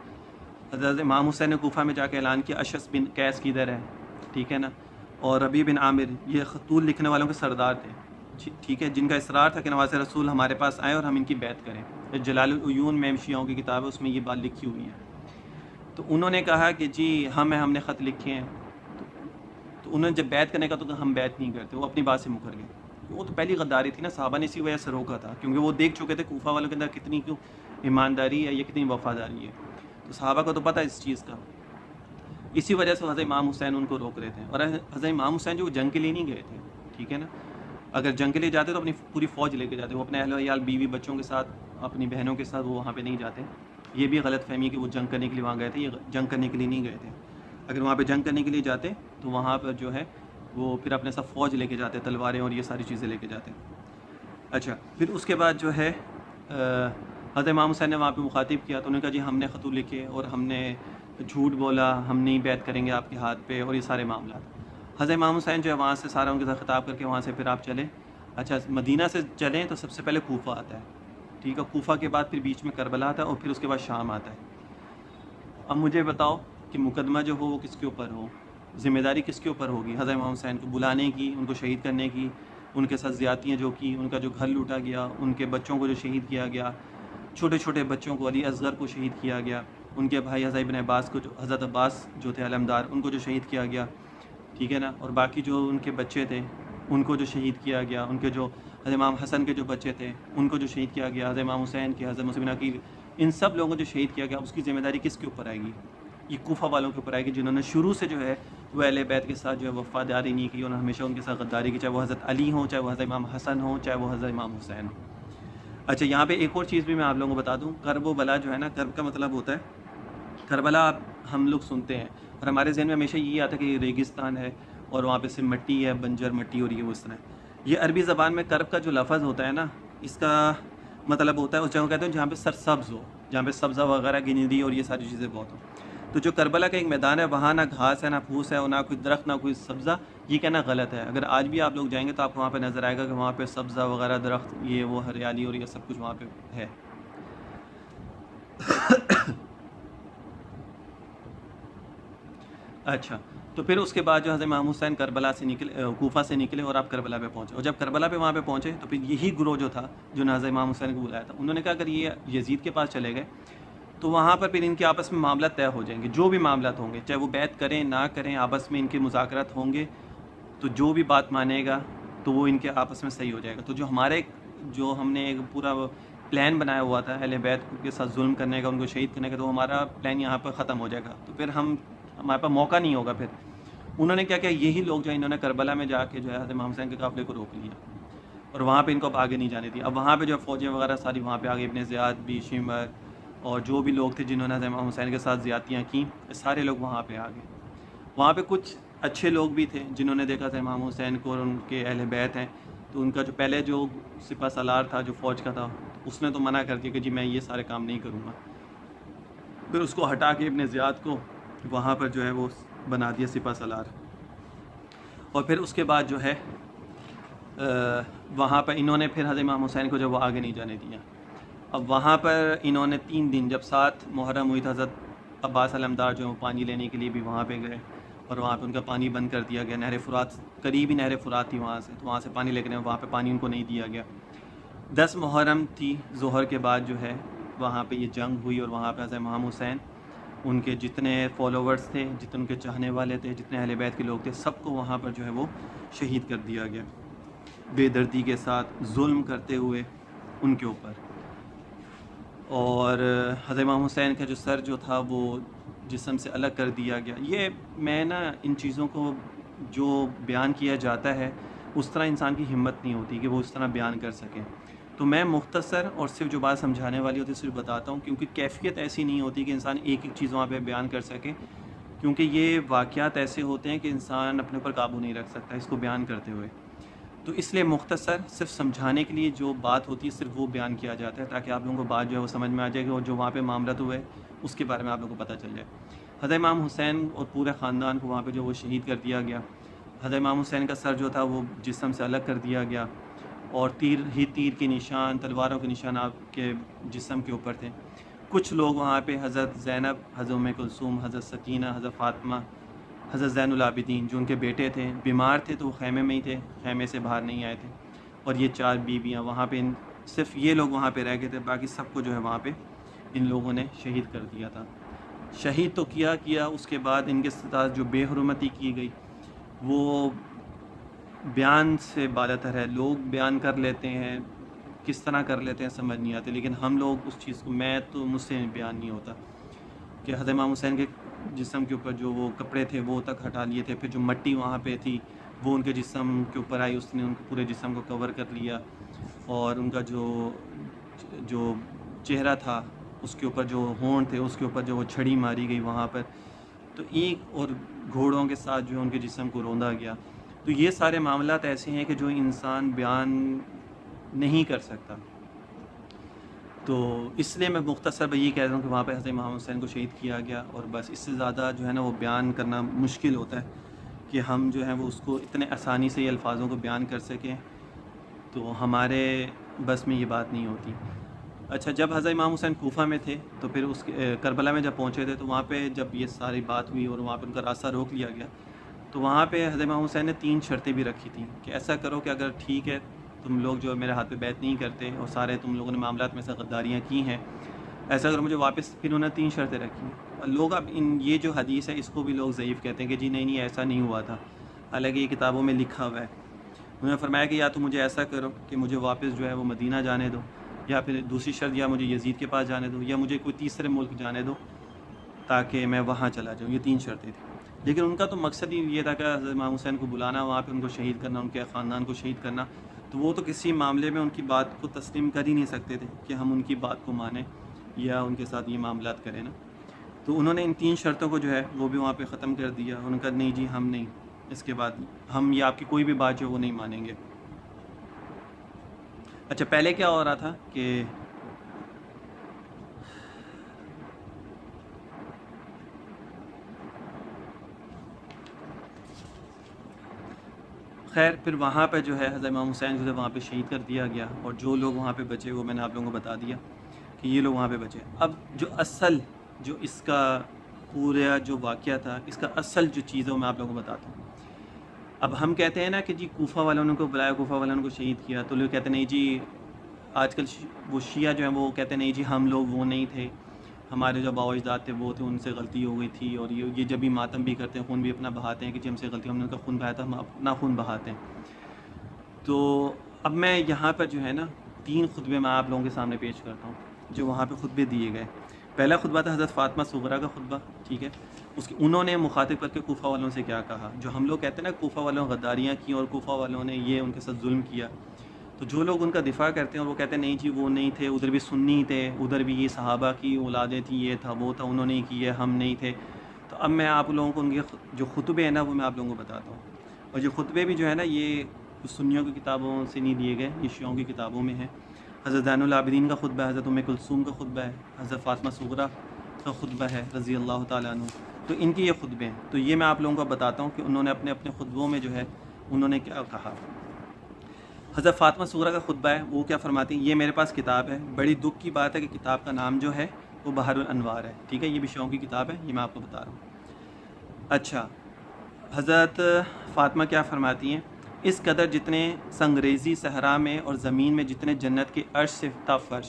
حضرت امام حسین نے کوفہ میں جا کے اعلان کیا اشعث بن قیس کدھر ہے، ٹھیک ہے نا، اور ربیع بن عامر یہ خطوط لکھنے والوں کے سردار تھے. ٹھیک ہے، جن کا اصرار تھا کہ نواز رسول ہمارے پاس آئیں اور ہم ان کی بیعت کریں. جلال العیون میں شیعوں کی کتاب ہے، اس میں یہ بات لکھی ہوئی ہے. تو انہوں نے کہا کہ جی ہم نے خط لکھے ہیں. تو انہوں نے جب بیعت کرنے کا تو ہم بیعت نہیں کرتے، وہ اپنی بات سے مکر گئے. وہ تو پہلی غداری تھی نا، صحابہ نے اسی وجہ سے روکا تھا کیونکہ وہ دیکھ چکے تھے کوفہ والوں کے اندر کتنی ایمانداری ہے، یہ کتنی وفاداری ہے. تو صحابہ کو تو پتہ ہے اس چیز کا، اسی وجہ سے حضرت امام حسین ان کو روک رہے تھے. اور حضرت امام حسین جو جنگ کے لیے نہیں گئے تھے، ٹھیک ہے نا، اگر جنگ کے لیے جاتے تو اپنی پوری فوج لے کے جاتے، وہ اپنے اہل و عیال بیوی بچوں کے ساتھ اپنی بہنوں کے ساتھ وہ وہاں پہ نہیں جاتے. یہ بھی غلط فہمی کہ وہ جنگ کرنے کے لیے وہاں گئے تھے، یہ جنگ کرنے کے لیے نہیں گئے تھے. اگر وہاں پہ جنگ کرنے کے لیے جاتے تو وہاں پر جو ہے وہ پھر اپنے ساتھ فوج لے کے جاتے، تلواریں اور یہ ساری چیزیں لے کے جاتے. اچھا، پھر اس کے بعد جو ہے حضرت امام حسین نے وہاں پہ مخاطب کیا تو انہوں نے کہا جی ہم نے خطوط لکھے اور ہم نے جھوٹ بولا، ہم نہیں بیعت کریں گے آپ کے ہاتھ پہ، اور یہ سارے معاملات. حضرت امام حسین جو ہے وہاں سے سارا ان کے ساتھ خطاب کر کے وہاں سے پھر آپ چلیں. اچھا، مدینہ سے چلیں تو سب سے پہلے کوفہ آتا ہے، ٹھیک ہے، کوفہ کے بعد پھر بیچ میں کربلا آتا ہے اور پھر اس کے بعد شام آتا ہے. اب مجھے بتاؤ کہ مقدمہ جو ہو وہ کس کے اوپر ہو، ذمہ داری کس کے اوپر ہوگی؟ حضرت امام حسین کو بلانے کی، ان کو شہید کرنے کی، ان کے ساتھ زیادتیاں جو کی، ان کا جو گھر لوٹا گیا، ان کے بچوں کو جو شہید کیا گیا، چھوٹے چھوٹے بچوں کو، علی اصغر کو شہید کیا گیا، ان کے بھائی حضرت ابن عباس کو، جو حضرت عباس جو تھے علمدار، ان کو جو شہید کیا گیا، ٹھیک ہے نا، اور باقی جو ان کے بچے تھے ان کو جو شہید کیا گیا، ان کے جو حضرت امام حسن کے جو بچے تھے ان کو جو شہید کیا گیا، حضرت امام حسین کے، حضرت مسلم بن عقیل، ان سب لوگوں کو جو شہید کیا گیا، اس کی ذمہ داری کس کے اوپر آئے گی؟ یہ کوفہ والوں کے اوپر آئے گی، جنہوں نے شروع سے جو ہے وہ اہل بیت کے ساتھ جو ہے وفاداری نہیں کی، انہوں نے ہمیشہ ان کے ساتھ غداری کی، چاہے وہ حضرت علی ہوں، چاہے وہ حضرت امام حسن ہوں، چاہے وہ حضرت امام حسین ہوں. اچھا، یہاں پہ ایک اور چیز بھی میں آپ لوگوں کو بتا دوں. کرب و بلا جو ہے نا، کرب کا مطلب ہوتا ہے کربلا. ہم لوگ سنتے ہیں اور ہمارے ذہن میں ہمیشہ یہ آتا ہے کہ یہ ریگستان ہے اور وہاں پہ صرف مٹی ہے، بنجر مٹی، اور یہ اس طرح. یہ عربی زبان میں کرب کا جو لفظ ہوتا ہے نا، اس کا مطلب ہوتا ہے اس جگہ کہتے ہیں جہاں پہ سرسبز ہو، جہاں پہ سبزہ وغیرہ گندی اور یہ ساری چیزیں بہت ہوں. تو جو کربلا کا ایک میدان ہے وہاں نہ گھاس ہے، نہ پھوس ہے، اور نہ کوئی درخت، نہ کوئی سبزہ. یہ کہنا غلط ہے. اگر آج بھی آپ لوگ جائیں گے تو آپ کو وہاں پہ نظر آئے گا کہ وہاں پہ سبزہ وغیرہ، درخت، یہ وہ ہریالی اور یہ سب کچھ وہاں پہ ہے. اچھا، تو پھر اس کے بعد جو حضرت امام حسین کربلا سے نکلے، کوفہ سے نکلے اور آپ کربلا پہ پہنچے، اور جب کربلا پہ وہاں پہ پہنچے تو پھر یہی گروہ جو تھا جو نے حضرت امام حسین کو بلایا تھا، انہوں نے کہا اگر یہ یزید کے پاس چلے گئے تو وہاں پر پھر ان کے آپس میں معاملات طے ہو جائیں گے، جو بھی معاملات ہوں گے، چاہے وہ بیعت کریں نہ کریں، آپس میں ان کے مذاکرات ہوں گے، تو جو بھی بات مانے گا تو وہ ان کے آپس میں صحیح ہو جائے گا۔ تو جو ہم نے ایک پورا پلان بنایا ہوا تھا اہل بیت کے ساتھ ظلم کرنے کا، ان کو شہید کرنے کا، تو ہمارا پلان یہاں پر ختم ہو جائے گا، تو پھر ہمارے پاس موقع نہیں ہوگا پھر۔ انہوں نے کیا کیا، یہی لوگ جو انہوں نے کربلا میں جا کے جو ہے حضرت امام حسین کے قافلے کو روک لیا اور وہاں پہ ان کو اب آگے نہیں جانے دیا۔ اب وہاں پہ جو فوجیں وغیرہ ساری وہاں پہ آگے، ابن زیاد بھی، شمر اور جو بھی لوگ تھے جنہوں نے حضرت امام حسین کے ساتھ زیادتیاں کیں، سارے لوگ وہاں پہ آ گئے۔ وہاں پہ کچھ اچھے لوگ بھی تھے جنہوں نے دیکھا تھا امام حسین کو اور ان کے اہل بیت ہیں، تو ان کا جو پہلے جو سپہ سالار تھا جو فوج کا تھا، اس نے تو منع کر دیا کہ جی میں یہ سارے کام نہیں کروں گا۔ پھر اس کو ہٹا کے ابن زیاد کو وہاں پر جو ہے وہ بنا دیا سپہ سالار، اور پھر اس کے بعد جو ہے وہاں پر انہوں نے پھر حضرت امام حسین کو جب وہ آگے نہیں جانے دیا، اب وہاں پر انہوں نے 3 دن، جب 7 محرم ہوئی تھا، حضرت عباس علمدار جو پانی لینے کے لیے بھی وہاں پہ گئے اور وہاں پہ ان کا پانی بند کر دیا گیا، نہر فرات قریب ہی نہر فرات تھی وہاں سے، تو وہاں سے پانی لے کے وہاں پہ پانی ان کو نہیں دیا گیا۔ 10 محرم تھی ظہر کے بعد جو ہے وہاں پہ یہ جنگ ہوئی، اور وہاں پہ حضرت امام حسین، ان کے جتنے فالوورز تھے، جتنے ان کے چاہنے والے تھے، جتنے اہل بیت کے لوگ تھے، سب کو وہاں پر جو ہے وہ شہید کر دیا گیا، بے دردی کے ساتھ ظلم کرتے ہوئے ان کے اوپر۔ اور حضرت امام حسین کا جو سر جو تھا وہ جسم سے الگ کر دیا گیا۔ یہ میں ان چیزوں کو جو بیان کیا جاتا ہے اس طرح انسان کی ہمت نہیں ہوتی کہ وہ اس طرح بیان کر سکیں، تو میں مختصر اور صرف جو بات سمجھانے والی ہوتی ہے صرف بتاتا ہوں، کیونکہ کیفیت ایسی نہیں ہوتی کہ انسان ایک چیز وہاں پہ بیان کر سکے، کیونکہ یہ واقعات ایسے ہوتے ہیں کہ انسان اپنے اوپر قابو نہیں رکھ سکتا اس کو بیان کرتے ہوئے، تو اس لیے مختصر صرف سمجھانے کے لیے جو بات ہوتی ہے صرف وہ بیان کیا جاتا ہے، تاکہ آپ لوگوں کو بات جو ہے وہ سمجھ میں آ جائے گی، اور جو وہاں پہ معاملات ہوئے اس کے بارے میں آپ لوگوں کو پتہ چل جائے۔ حضرت امام حسین اور پورے خاندان کو وہاں پہ جو وہ شہید کر دیا گیا۔ حضرت امام حسین کا سر جو تھا وہ جسم سے الگ کر دیا گیا، اور تیر کے نشان، تلواروں کے نشان آپ کے جسم کے اوپر تھے۔ کچھ لوگ وہاں پہ حضرت زینب، حضرت ام کلثوم، حضرت سکینہ، حضرت فاطمہ، حضرت زین العابدین جو ان کے بیٹے تھے، بیمار تھے تو وہ خیمے میں ہی تھے، خیمے سے باہر نہیں آئے تھے، اور یہ 4 بیویاں وہاں پہ، صرف یہ لوگ وہاں پہ رہ گئے تھے، باقی سب کو جو ہے وہاں پہ ان لوگوں نے شہید کر دیا تھا۔ شہید تو کیا اس کے بعد ان کے ساتھ جو بے حرمتی کی گئی وہ بیان سے بالاتر ہے۔ لوگ بیان کر لیتے ہیں، کس طرح کر لیتے ہیں سمجھ نہیں آتے، لیکن ہم لوگ اس چیز کو، مجھ سے بیان نہیں ہوتا کہ حضرت امام حسین کے جسم کے اوپر جو وہ کپڑے تھے وہ تک ہٹا لیے تھے، پھر جو مٹی وہاں پہ تھی وہ ان کے جسم کے اوپر آئی، اس نے ان کے پورے جسم کو کور کر لیا، اور ان کا جو چہرہ تھا اس کے اوپر جو ہونٹ تھے اس کے اوپر جو وہ چھڑی ماری گئی وہاں پر، تو اینٹ اور گھوڑوں کے ساتھ جو ہے ان کے جسم کو روندا گیا۔ تو یہ سارے معاملات ایسے ہیں کہ جو انسان بیان نہیں کر سکتا، تو اس لیے میں مختصر یہی کہہ رہا ہوں کہ وہاں پہ حضرت امام حسین کو شہید کیا گیا، اور بس اس سے زیادہ جو ہے نا وہ بیان کرنا مشکل ہوتا ہے کہ ہم جو ہے وہ اس کو اتنے آسانی سے یہ الفاظوں کو بیان کر سکیں، تو ہمارے بس میں یہ بات نہیں ہوتی۔ اچھا، جب حضرت امام حسین کوفہ میں تھے تو پھر کربلا میں جب پہنچے تھے تو وہاں پہ جب یہ ساری بات ہوئی اور وہاں پہ ان کا راستہ روک لیا گیا، تو وہاں پہ حضرت امام حسین نے 3 شرطیں بھی رکھی تھیں کہ ایسا کرو کہ اگر ٹھیک ہے تم لوگ جو میرے ہاتھ پہ بیعت نہیں کرتے اور سارے تم لوگوں نے معاملات میں سے غداریاں کی ہیں، ایسا اگر مجھے واپس، پھر انہوں نے 3 شرطیں رکھی۔ اور لوگ اب یہ جو حدیث ہے اس کو بھی لوگ ضعیف کہتے ہیں کہ جی نہیں ایسا نہیں ہوا تھا، حالانکہ یہ کتابوں میں لکھا ہوا ہے۔ انہوں نے فرمایا کہ یا تو مجھے ایسا کرو کہ مجھے واپس جو ہے وہ مدینہ جانے دو، یا پھر دوسری شرط یا مجھے یزید کے پاس جانے دو، یا مجھے کوئی تیسرے ملک جانے دو تاکہ میں وہاں چلا جاؤں۔ یہ 3 شرطیں تھیں، لیکن ان کا تو مقصد ہی یہ تھا کہ حضرت امام حسین کو بلانا، وہاں پہ ان کو شہید کرنا، ان کے خاندان کو شہید کرنا، تو وہ تو کسی معاملے میں ان کی بات کو تسلیم کر ہی نہیں سکتے تھے کہ ہم ان کی بات کو مانیں یا ان کے ساتھ یہ معاملات کریں نا۔ تو انہوں نے ان 3 شرطوں کو جو ہے وہ بھی وہاں پہ ختم کر دیا، ان کا نہیں جی ہم نہیں، اس کے بعد ہم یہ آپ کی کوئی بھی بات جو وہ نہیں مانیں گے۔ اچھا، پہلے کیا ہو رہا تھا کہ خیر پھر وہاں پہ جو ہے حضرت امام حسین جو ہے وہاں پہ شہید کر دیا گیا، اور جو لوگ وہاں پہ بچے وہ میں نے آپ لوگوں کو بتا دیا کہ یہ لوگ وہاں پہ بچے۔ اب جو اصل جو اس کا پورا جو واقعہ تھا اس کا اصل جو چیز ہے وہ میں آپ لوگوں کو بتاتا ہوں۔ اب ہم کہتے ہیں نا کہ جی کوفہ والوں نے کو بلایا، کوفہ والوں نے کو شہید کیا، تو لوگ کہتے ہیں نہیں جی، آج کل وہ شیعہ جو ہیں وہ کہتے ہیں نہیں جی ہم لوگ وہ نہیں تھے، ہمارے جو باو اجداد تھے وہ تھے، ان سے غلطی ہو گئی تھی، اور یہ جب بھی ماتم بھی کرتے ہیں، خون بھی اپنا بہاتے ہیں کہ جی ہم سے غلطی، ہم نے ان کا خون بہایا تھا، ہم اپنا خون بہاتے ہیں۔ تو اب میں یہاں پر جو ہے نا 3 خطبے میں آپ لوگوں کے سامنے پیش کرتا ہوں جو وہاں پہ خطبے دیے گئے۔ پہلا خطبہ تھا حضرت فاطمہ صغریٰ کا خطبہ، ٹھیک ہے، انہوں نے مخاطب کر کے کوفہ والوں سے کیا کہا، جو ہم لوگ کہتے ہیں نا کوفہ والوں نے غداریاں کی اور کوفہ والوں نے یہ ان کے ساتھ ظلم کیا، تو جو لوگ ان کا دفاع کرتے ہیں اور وہ کہتے ہیں نہیں جی وہ نہیں تھے، ادھر بھی سنی تھے، ادھر بھی یہ صحابہ کی اولادیں تھیں، یہ تھا وہ تھا، انہوں نے ہی کی ہے، ہم نہیں تھے۔ تو اب میں آپ لوگوں کو ان کے جو خطبے ہیں نا وہ میں آپ لوگوں کو بتاتا ہوں، اور یہ خطبے بھی جو ہے نا یہ سنیوں کی کتابوں سے نہیں دیے گئے، یہ شیعوں کی کتابوں میں ہیں۔ حضرت زین العابدین کا خطبہ ہے، حضرت ام کلثوم کا خطبہ ہے، حضرت فاطمہ صغریٰ کا خطبہ ہے رضی اللہ تعالیٰ عنہ، تو ان کی یہ خطبے ہیں۔ تو یہ میں آپ لوگوں کو بتاتا ہوں کہ انہوں نے اپنے اپنے خطبوں میں جو ہے انہوں نے کیا کہا۔ حضرت فاطمہ صغریٰ کا خطبہ ہے، وہ کیا فرماتی ہیں، یہ میرے پاس کتاب ہے، بڑی دکھ کی بات ہے کہ کتاب کا نام جو ہے وہ بحر الانوار ہے، ٹھیک ہے، یہ بھی شیعوں کی کتاب ہے، یہ میں آپ کو بتا رہا ہوں۔ اچھا، حضرت فاطمہ کیا فرماتی ہیں، اس قدر جتنے سنگریزی صحرا میں اور زمین میں جتنے جنت کے عرش سے تا فرش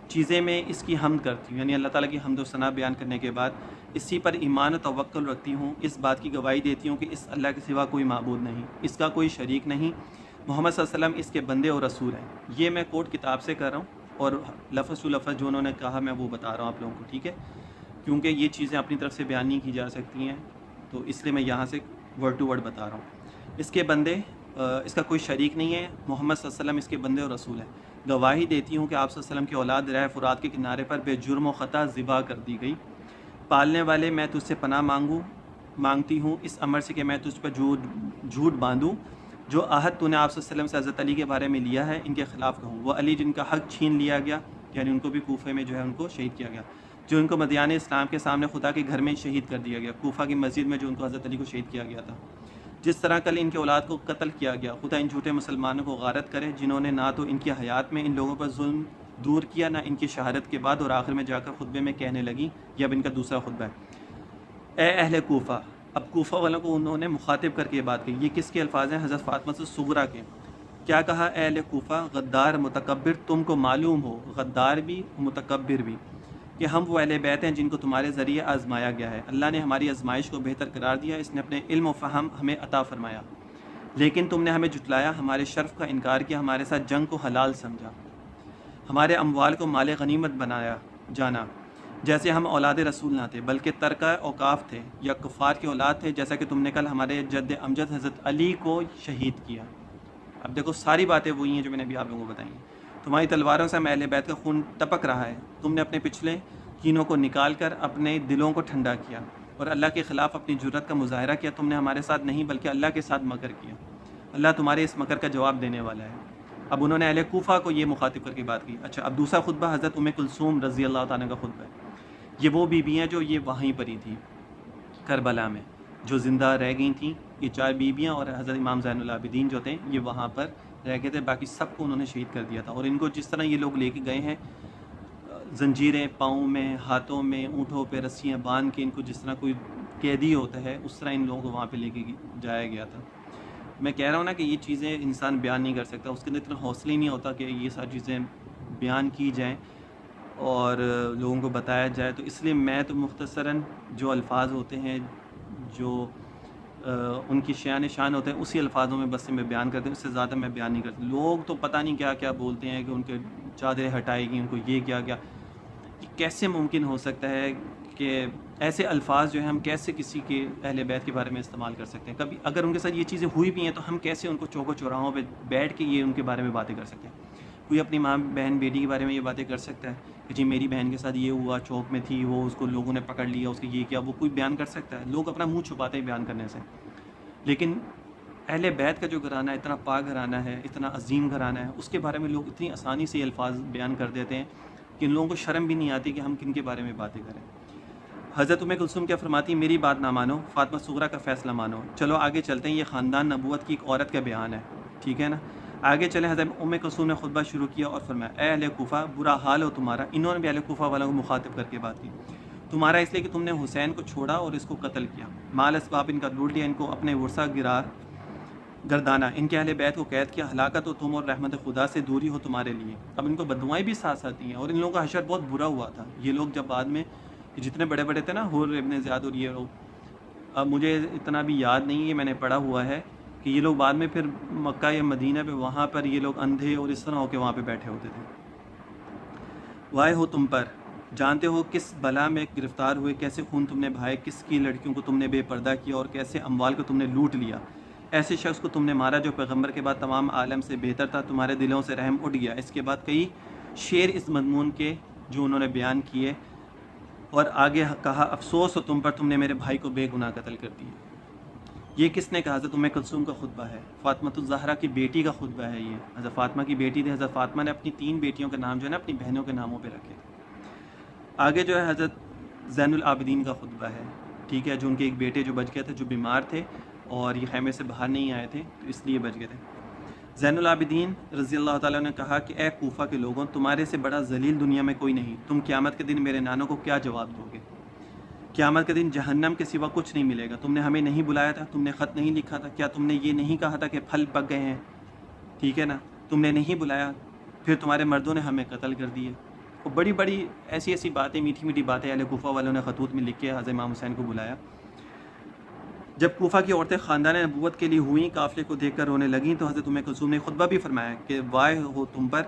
چیزیں میں اس کی حمد کرتی ہوں، یعنی اللہ تعالیٰ کی حمد و ثنا بیان کرنے کے بعد اسی پر ایمان و توکل رکھتی ہوں، اس بات کی گواہی دیتی ہوں کہ اس اللہ کے سوا کوئی معبود نہیں، اس کا کوئی شریک نہیں، محمد صلی اللہ علیہ وسلم اس کے بندے اور رسول ہیں۔ یہ میں کوٹ کتاب سے کر رہا ہوں اور لفظ ٹو لفظ جو انہوں نے کہا میں وہ بتا رہا ہوں آپ لوگوں کو، ٹھیک ہے، کیونکہ یہ چیزیں اپنی طرف سے بیان نہیں کی جا سکتی ہیں، تو اس لیے میں یہاں سے ورڈ ٹو ورڈ بتا رہا ہوں۔ اس کے بندے، اس کا کوئی شریک نہیں ہے، محمد صلی اللہ علیہ وسلم اس کے بندے اور رسول ہیں۔ گواہی دیتی ہوں کہ آپ صلی اللہ علیہ وسلم کی اولاد دریا فرات کے کنارے پر بے جرم و خطا ذبح کر دی گئی۔ پالنے والے میں تجھ سے پناہ مانگتی ہوں اس امر سے کہ میں تجھ پر جھوٹ باندھوں، جو عہد تو نے آپ صلی اللہ علیہ وسلم سے حضرت علی کے بارے میں لیا ہے ان کے خلاف کہوں، وہ علی جن کا حق چھین لیا گیا، یعنی ان کو بھی کوفے میں جو ہے ان کو شہید کیا گیا، جو ان کو مدیان اسلام کے سامنے خدا کے گھر میں شہید کر دیا گیا، کوفہ کی مسجد میں جو ان کو حضرت علی کو شہید کیا گیا تھا، جس طرح کل ان کے اولاد کو قتل کیا گیا، خدا ان جھوٹے مسلمانوں کو غارت کرے جنہوں نے نہ تو ان کی حیات میں ان لوگوں پر ظلم دور کیا، نہ ان کی شہادت کے بعد، اور آخر میں جا کر خطبے میں کہنے لگی، یہ اب ان کا دوسرا خطبہ ہے، اے اہل کوفہ، اب کوفہ والوں کو انہوں نے مخاطب کر کے یہ بات کہی، یہ کس کے الفاظ ہیں، حضرت فاطمہ صغریٰ کے، کیا کہا، اے اہل کوفہ، غدار متکبر تم کو معلوم ہو، غدار بھی متکبر بھی، کہ ہم وہ اہل بیت ہیں جن کو تمہارے ذریعے آزمایا گیا ہے، اللہ نے ہماری آزمائش کو بہتر قرار دیا، اس نے اپنے علم و فہم ہمیں عطا فرمایا، لیکن تم نے ہمیں جھٹلایا، ہمارے شرف کا انکار کیا، ہمارے ساتھ جنگ کو حلال سمجھا، ہمارے اموال کو مال غنیمت بنایا جانا، جیسے ہم اولاد رسول نہ تھے بلکہ ترکہ اوقاف تھے یا کفار کی اولاد تھے، جیسا کہ تم نے کل ہمارے جد امجد حضرت علی کو شہید کیا۔ اب دیکھو ساری باتیں وہی ہیں جو میں نے ابھی آپ لوگوں کو بتائی ہیں، تمہاری تلواروں سے ہم اہل بیت کا خون ٹپک رہا ہے، تم نے اپنے پچھلے کینوں کو نکال کر اپنے دلوں کو ٹھنڈا کیا اور اللہ کے خلاف اپنی جرت کا مظاہرہ کیا، تم نے ہمارے ساتھ نہیں بلکہ اللہ کے ساتھ مکر کیا، اللہ تمہارے اس مکر کا جواب دینے والا ہے۔ اب انہوں نے اہل کوفہ کو یہ مخاطب کر کے بات کی۔ اچھا، اب دوسرا خطبہ حضرت ام کلثوم رضی اللہ تعالیٰ کا خطبہ ہے، یہ وہ بیویاں جو یہ وہیں پر ہی تھیں کربلا میں، جو زندہ رہ گئی تھیں، یہ 4 بیویاں، اور حضرت امام زین العابدین جو تھے یہ وہاں پر رہ گئے تھے، باقی سب کو انہوں نے شہید کر دیا تھا، اور ان کو جس طرح یہ لوگ لے کے گئے ہیں زنجیریں پاؤں میں، ہاتھوں میں، اونٹوں پہ رسیاں باندھ کے، ان کو جس طرح کوئی قیدی ہوتا ہے اس طرح ان لوگوں کو وہاں پہ لے کے جایا گیا تھا۔ میں کہہ رہا ہوں نا کہ یہ چیزیں انسان بیان نہیں کر سکتا، اس کے اندر اتنا حوصلہ ہی نہیں ہوتا کہ یہ ساری چیزیں بیان کی جائیں اور لوگوں کو بتایا جائے، تو اس لیے میں تو مختصراً جو الفاظ ہوتے ہیں جو ان کی شان ہوتے ہیں اسی الفاظوں میں بس میں بیان کرتے ہیں، اس سے زیادہ میں بیان نہیں کرتا۔ لوگ تو پتہ نہیں کیا کیا بولتے ہیں کہ ان کے چادریں ہٹائے گی، ان کو یہ کیا کیا، کیسے ممکن ہو سکتا ہے کہ ایسے الفاظ جو ہیں ہم کیسے کسی کے اہل بیت کے بارے میں استعمال کر سکتے ہیں؟ کبھی اگر ان کے ساتھ یہ چیزیں ہوئی بھی ہیں تو ہم کیسے ان کو چوکوں چوراہوں پہ بیٹھ کے یہ ان کے بارے میں باتیں کر سکتے ہیں؟ کوئی اپنی ماں بہن بیٹی کے بارے میں یہ باتیں کر سکتا ہے کہ جی میری بہن کے ساتھ یہ ہوا، چوک میں تھی وہ، اس کو لوگوں نے پکڑ لیا، اس کے یہ کیا، وہ کوئی بیان کر سکتا ہے؟ لوگ اپنا منہ چھپاتے ہیں بیان کرنے سے، لیکن اہل بیت کا جو گھرانہ ہے، اتنا پاک گھرانہ ہے، اتنا عظیم گھرانہ ہے، اس کے بارے میں لوگ اتنی آسانی سے یہ الفاظ بیان کر دیتے ہیں کہ ان لوگوں کو شرم بھی نہیں آتی کہ ہم کن کے بارے میں باتیں کریں۔ حضرت ام کلثوم کیا فرماتی، میری بات نہ مانو، فاطمہ صغریٰ کا فیصلہ مانو۔ چلو آگے چلتے ہیں، یہ خاندان نبوت کی ایک عورت کا بیان ہے، ٹھیک ہے نا؟ آگے چلیں، حضرت ام کلثوم نے خطبہ شروع کیا اور فرمایا، اے اہل کوفہ، برا حال ہو تمہارا۔ انہوں نے بھی اہل کوفہ والوں کو مخاطب کر کے بات کی، تمہارا اس لیے کہ تم نے حسین کو چھوڑا اور اس کو قتل کیا، مال اسباب ان کا لوٹ لیا، ان کو اپنے ورثہ گردانہ، ان کے اہل بیت کو قید کیا، ہلاکت ہو تم اور رحمت خدا سے دوری ہو تمہارے لیے۔ اب ان کو بددعائیں بھی ساتھ ساتھ ہیں، اور ان لوگوں کا حشر بہت برا ہوا تھا۔ یہ لوگ جب بعد میں جتنے بڑے بڑے تھے نا، حر ابن زیاد اور یہ لوگ، اب مجھے اتنا بھی یاد نہیں ہے، میں نے پڑھا ہوا ہے کہ یہ لوگ بعد میں پھر مکہ یا مدینہ پہ وہاں پر یہ لوگ اندھے اور اس طرح ہو کے وہاں پہ بیٹھے ہوتے تھے۔ وائے ہو تم پر، جانتے ہو کس بلا میں گرفتار ہوئے، کیسے خون تم نے بہائے، کس کی لڑکیوں کو تم نے بے پردہ کیا، اور کیسے اموال کو تم نے لوٹ لیا۔ ایسے شخص کو تم نے مارا جو پیغمبر کے بعد تمام عالم سے بہتر تھا، تمہارے دلوں سے رحم اٹھ گیا۔ اس کے بعد کئی شعر اس مضمون کے جو انہوں نے بیان کیے، اور آگے کہا افسوس ہو تم پر، تم نے میرے بھائی کو بے گناہ قتل کر دیا۔ یہ کس نے کہا؟ حضرت ام کلثوم کا خطبہ ہے، فاطمہ الزہرا کی بیٹی کا خطبہ ہے۔ یہ حضرت فاطمہ کی بیٹی تھی، حضرت فاطمہ نے اپنی 3 بیٹیوں کے نام جو ہے نا اپنی بہنوں کے ناموں پہ رکھے تھے۔ آگے جو ہے حضرت زین العابدین کا خطبہ ہے، ٹھیک ہے، جو ان کے ایک بیٹے جو بچ گئے تھے، جو بیمار تھے اور یہ خیمے سے باہر نہیں آئے تھے تو اس لیے بچ گئے تھے۔ زین العابدین رضی اللہ تعالیٰ نے کہا کہ اے کوفہ کے لوگوں، تمہارے سے بڑا ذلیل دنیا میں کوئی نہیں، تم قیامت کے دن میرے نانوں کو کیا جواب دو گے؟ قیامت کے دن جہنم کے سوا کچھ نہیں ملے گا۔ تم نے ہمیں نہیں بلایا تھا، تم نے خط نہیں لکھا تھا، کیا تم نے یہ نہیں کہا تھا کہ پھل پک گئے ہیں؟ ٹھیک ہے نا، تم نے نہیں بلایا، پھر تمہارے مردوں نے ہمیں قتل کر دیے۔ اور بڑی بڑی ایسی باتیں، میٹھی میٹھی باتیں اہل کوفہ والوں نے خطوط میں لکھ کے حضرت امام حسین کو بلایا۔ جب کوفہ کی عورتیں خاندان نبوت کے لیے ہوئیں، قافلے کو دیکھ کر رونے لگیں، تو حضرت ام کلثوم نے خطبہ بھی فرمایا کہ وائے ہو تم پر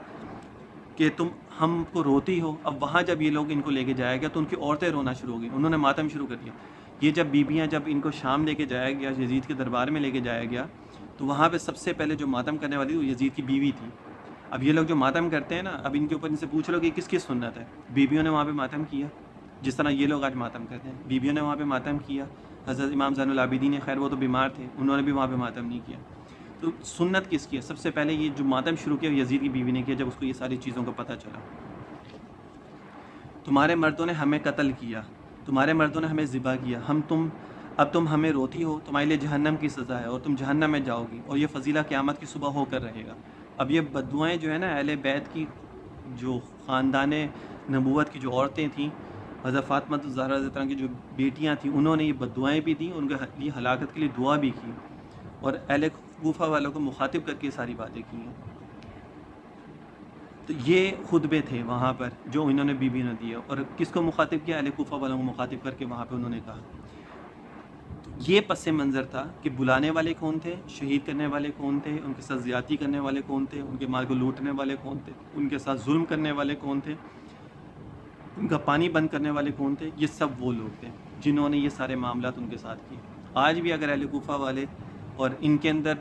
کہ تم ہم کو روتی ہو۔ اب وہاں جب یہ لوگ ان کو لے کے جایا گیا تو ان کی عورتیں رونا شروع ہو گئی، انہوں نے ماتم شروع کر دیا۔ یہ جب بیبیاں جب ان کو شام لے کے جایا گیا، یزید کے دربار میں لے کے جایا گیا، تو وہاں پہ سب سے پہلے جو ماتم کرنے والی وہ یزید کی بیوی تھی۔ اب یہ لوگ جو ماتم کرتے ہیں نا، اب ان کے اوپر ان سے پوچھ لو کہ کس کی سنت ہے؟ بیویوں نے وہاں پہ ماتم کیا، جس طرح یہ لوگ آج ماتم کرتے ہیں، بیویوں نے وہاں پہ ماتم کیا۔ حضرت امام زین العابدین، خیر وہ تو بیمار تھے، انہوں نے بھی وہاں پہ ماتم نہیں کیا۔ تو سنت کس کی ہے؟ سب سے پہلے یہ جو ماتم شروع کیا یزید کی بیوی نے کیا، جب اس کو یہ ساری چیزوں کا پتہ چلا۔ تمہارے مردوں نے ہمیں قتل کیا، تمہارے مردوں نے ہمیں ذبح کیا، اب تم ہمیں روتی ہو، تمہارے لیے جہنم کی سزا ہے اور تم جہنم میں جاؤ گی، اور یہ فضیلہ قیامت کی صبح ہو کر رہے گا۔ اب یہ بددعائیں جو ہے نا اہل بیت کی، جو خاندان نبوت کی جو عورتیں تھیں، حضرت فاطمہ الزہرا رضی اللہ عنہا کی جو بیٹیاں تھیں، انہوں نے یہ بددعائیں بھی دیں، ان کے لیے ہلاکت کے لیے دعا بھی کی، اور اہل کوفہ والوں کو مخاطب کر کے یہ ساری باتیں کی ہیں۔ تو یہ خطبے تھے وہاں پر جو انہوں نے بیوی نے دیے، اور کس کو مخاطب کیا؟ اہل کوفہ والوں کو مخاطب کر کے وہاں پہ انہوں نے کہا۔ تو یہ پس منظر تھا کہ بلانے والے کون تھے، شہید کرنے والے کون تھے، ان کے ساتھ زیادتی کرنے والے کون تھے، ان کے مال کو لوٹنے والے کون تھے، ان کے ساتھ ظلم کرنے والے کون تھے، ان کا پانی بند کرنے والے کون تھے۔ یہ سب وہ لوگ تھے جنہوں نے یہ سارے معاملات ان کے ساتھ کیے۔ آج بھی اگر اہل کوفہ والے، اور ان کے اندر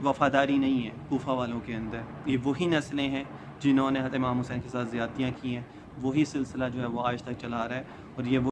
وفاداری نہیں ہے کوفہ والوں کے اندر، یہ وہی نسلیں ہیں جنہوں نے حضرت امام حسین کے ساتھ زیادتیاں کی ہیں، وہی سلسلہ جو ہے وہ آج تک چلا آ رہا ہے، اور یہ وہ